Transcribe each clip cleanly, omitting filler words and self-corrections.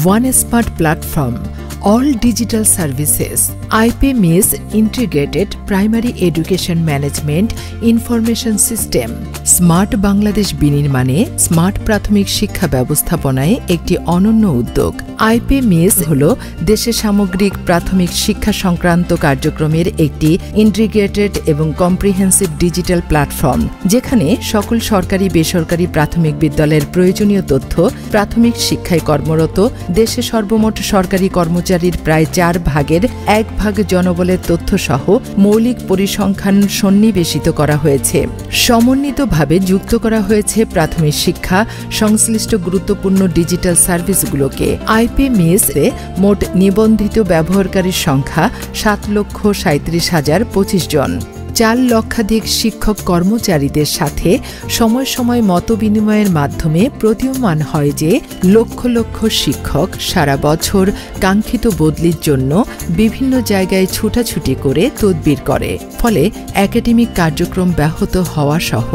one smart platform, all digital services, IPMIS Integrated Primary Education Management Information System, smart Bangladesh বিনির্মাণে smart প্রাথমিক শিক্ষা ব্যবস্থাপনায় একটি অনন্য উদ্যোগ। IPMIS হল দেশের সামগ্রিক প্রাথমিক শিক্ষা সংক্রান্ত কার্যক্রমের একটি ইন্টিগ্রেটেড এবং কম্প্রিহেন্সিভ ডিজিটাল প্ল্যাটফর্ম, যেখানে সকল সরকারি বেসরকারি প্রাথমিক বিদ্যালয়ের প্রয়োজনীয় তথ্য প্রাথমিক শিক্ষায় কর্মরত দেশের সর্বমোট সরকারি কর্মচারীর প্রায় 4 ভাগের 1 ভাগ জনবলের তথ্য সহ মৌলিক পরিসংখ্যান সন্নিবেশিত করা হয়েছে। সমন্বিতভাবে যুক্ত করা হয়েছে প্রাথমিক শিক্ষা সংশ্লিষ্ট গুরুত্বপূর্ণ ডিজিটাল সার্ভিসগুলোকে। IPMIS-এ মোট নিবন্ধিত ব্যবহারকারীর সংখ্যা 7,37,025 জন। 4 লক্ষাধিক শিক্ষক কর্মচারীদের সাথে সময় সময় মতবিনিময়ের মাধ্যমে প্রতীয়মান হয় যে লক্ষ লক্ষ শিক্ষক সারা বছর কাঙ্ক্ষিত বদলির জন্য বিভিন্ন জায়গায় ছুটাছুটি করে তদবির করে, ফলে একাডেমিক কার্যক্রম ব্যাহত হওয়া সহ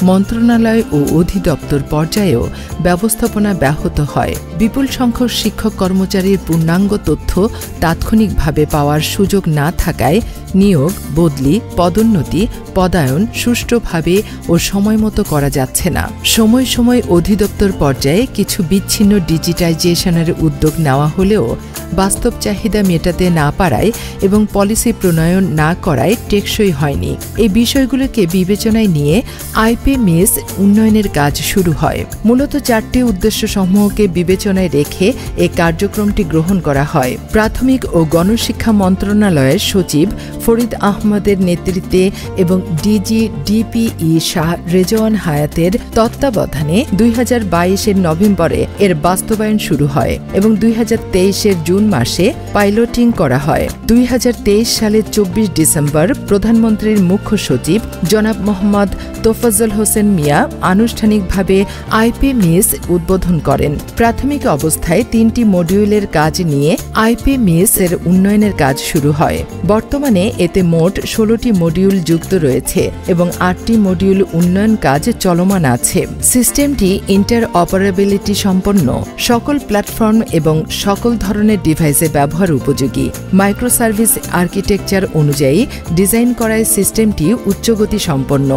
মন্ত্রণালয় ও অধিদপ্তর পর্যায়েও ব্যবস্থাপনা ব্যাহত হয়। বিপুল সংখ্যক শিক্ষক কর্মচারীর পূর্ণাঙ্গ তথ্য তাৎক্ষণিকভাবে পাওয়ার সুযোগ না থাকায় নিয়োগ, বদলি, পদোন্নতি, পদায়ন সুষ্ঠুভাবে ও সময়মতো করা যাচ্ছে না। সময় সময় অধিদপ্তর পর্যায়ে কিছু বিচ্ছিন্ন ডিজিটাইজেশনের উদ্যোগ নেওয়া হলেও বাস্তব চাহিদা মেটাতে না পারায় এবং পলিসি প্রণয়ন না করায় টেকসই হয়নি। এই বিষয়গুলোকে বিবেচনায় নিয়ে IPMIS উন্নয়নের কাজ শুরু হয়। মূলত 4টি উদ্দেশ্য সমূহকে বিবেচনায় রেখে এই কার্যক্রমটি গ্রহণ করা হয়। প্রাথমিক ও গণশিক্ষা মন্ত্রণালয়ের সচিব ফরিদ আহমদের নেতৃত্বে এবং ডিজি ডিপিই শাহ রেজওয়ান হায়াতের তত্ত্বাবধানে 2022-এর নভেম্বরে এর বাস্তবায়ন শুরু হয় এবং 2023-এর জুন মাসে পাইলটিং করা হয়। 2023 সালের 24 ডিসেম্বর প্রধানমন্ত্রীর মুখ্য সচিব জনাব মোহাম্মদ তোফাজ্জল হোসেন মিয়া আনুষ্ঠানিকভাবে IPMIS উদ্বোধন করেন। প্রাথমিক অবস্থায় 3টি মডিউলের কাজ নিয়ে IPMIS এর উন্নয়নের কাজ শুরু হয়। বর্তমানে এতে মোট 16টি মডিউল যুক্ত রয়েছে এবং 8টি মডিউল উন্নয়ন কাজ চলমান আছে। সিস্টেমটি ইন্টারঅপারেবিলিটি সম্পন্ন, সকল প্ল্যাটফর্ম এবং সকল ধরনের ডিভাইসে ব্যবহার উপযোগী। মাইক্রোসার্ভিস আর্কিটেকচার অনুযায়ী ডিজাইন করায় সিস্টেমটি উচ্চগতি সম্পন্ন।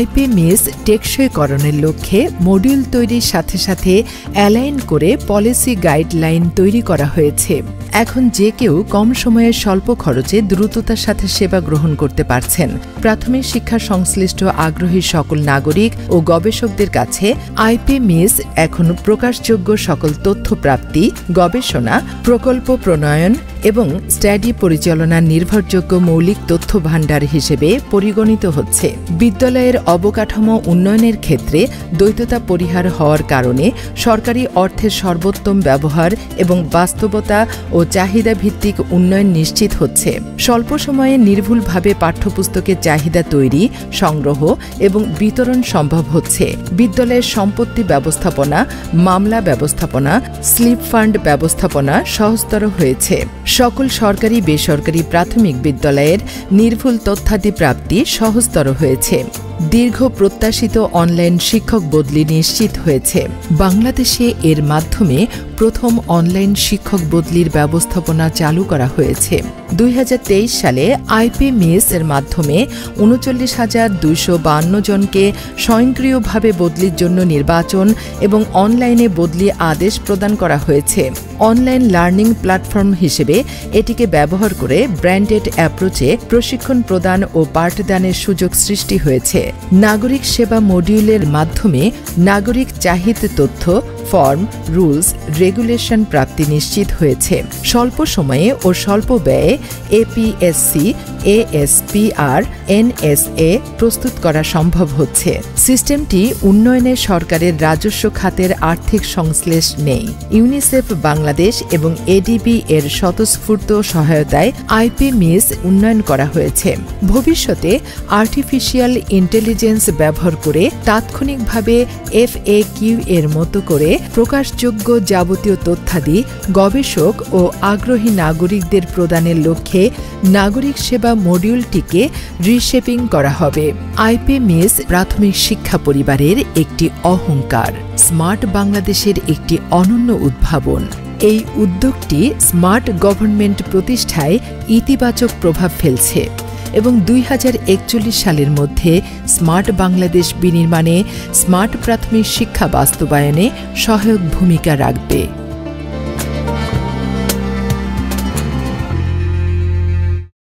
IPMIS টেকসইকরণের লক্ষ্যে মডিউল তৈরির সাথে সাথে অ্যালাইন করে পলিসি গাইডলাইন তৈরি করা হয়েছে। এখন যে কেউ কম সময়ে স্বল্প খরচে দ্রুততার সাথে সেবা গ্রহণ করতে পারছেন। প্রাথমিক শিক্ষা সংশ্লিষ্ট আগ্রহী সকল নাগরিক ও গবেষকদের কাছে IPMIS এখন প্রকাশযোগ্য সকল তথ্য প্রাপ্তি, গবেষণা, প্রকল্প প্রণয়ন এবং স্টাডি পরিচালনার নির্ভরযোগ্য মৌলিক তথ্য ভাণ্ডার হিসেবে পরিগণিত হচ্ছে। বিদ্যালয়ের অবকাঠামো উন্নয়নের ক্ষেত্রে দ্বৈততা পরিহার হওয়ার কারণে সরকারি অর্থের সর্বোত্তম ব্যবহার এবং বাস্তবতা ও চাহিদা ভিত্তিক উন্নয়ন নিশ্চিত হচ্ছে। স্বল্প সময়ে নির্ভুলভাবে পাঠ্যপুস্তকের চাহিদা তৈরি, সংগ্রহ এবং বিতরণ সম্ভব হচ্ছে। বিদ্যালয়ের সম্পত্তি ব্যবস্থাপনা, মামলা ব্যবস্থাপনা, স্লিপ ফান্ড ব্যবস্থাপনা সহজতর হয়েছে। সকল সরকারি বেসরকারি প্রাথমিক বিদ্যালয়ের নির্ভুল তথ্যাদি প্রাপ্তি সহজতর হয়েছে। দীর্ঘ প্রত্যাশিত অনলাইন শিক্ষক বদলি নিশ্চিত হয়েছে। বাংলাদেশে এর মাধ্যমে প্রথম অনলাইন শিক্ষক বদলির ব্যবস্থাপনা চালু করা হয়েছে। 2023 সালে IPMIS এর মাধ্যমে 39,252 জনকে স্বয়ংক্রিয়ভাবে বদলির জন্য নির্বাচন এবং অনলাইনে বদলি আদেশ প্রদান করা হয়েছে। অনলাইন লার্নিং প্ল্যাটফর্ম হিসেবে এটিকে ব্যবহার করে ব্র্যান্ডেড অ্যাপ্রোচে প্রশিক্ষণ প্রদান ও পাঠদানের সুযোগ সৃষ্টি হয়েছে। নাগরিক সেবা মডিউলের মাধ্যমে নাগরিক চাহিদা তথ্য, ফর্ম, রুলস, রেগুলেশন প্রাপ্তি নিশ্চিত হয়েছে। স্বল্প সময়ে ও স্বল্প ব্যয়ে APSC, ASPR, NSA প্রস্তুত করা সম্ভব হচ্ছে। সিস্টেমটি উন্নয়নে সরকারের রাজস্ব খাতের আর্থিক সংশ্লেষ নেই। ইউনিসেফ বাংলাদেশ এবং ADB এর স্বতঃস্ফূর্ত সহায়তায় IPMIS উন্নয়ন করা হয়েছে। ভবিষ্যতে আর্টিফিশিয়াল ইন্টেলিজেন্স ব্যবহার করে তাৎক্ষণিকভাবে FAQ এর মতো করে প্রকাশযোগ্য যাবতীয় তথ্যাদি গবেষক ও আগ্রহী নাগরিকদের প্রদানের লক্ষ্যে নাগরিক সেবা মডিউলটিকে রিশেপিং করা হবে। IPMIS প্রাথমিক শিক্ষা পরিবারের একটি অহংকার, স্মার্ট বাংলাদেশের একটি অনন্য উদ্ভাবন। এই উদ্যোগটি স্মার্ট গভর্নমেন্ট প্রতিষ্ঠায় ইতিবাচক প্রভাব ফেলছে এবং 2041 সালের মধ্যে স্মার্ট বাংলাদেশ বিনির্মাণে স্মার্ট প্রাথমিক শিক্ষা বাস্তবায়নে সহায়ক ভূমিকা রাখবে।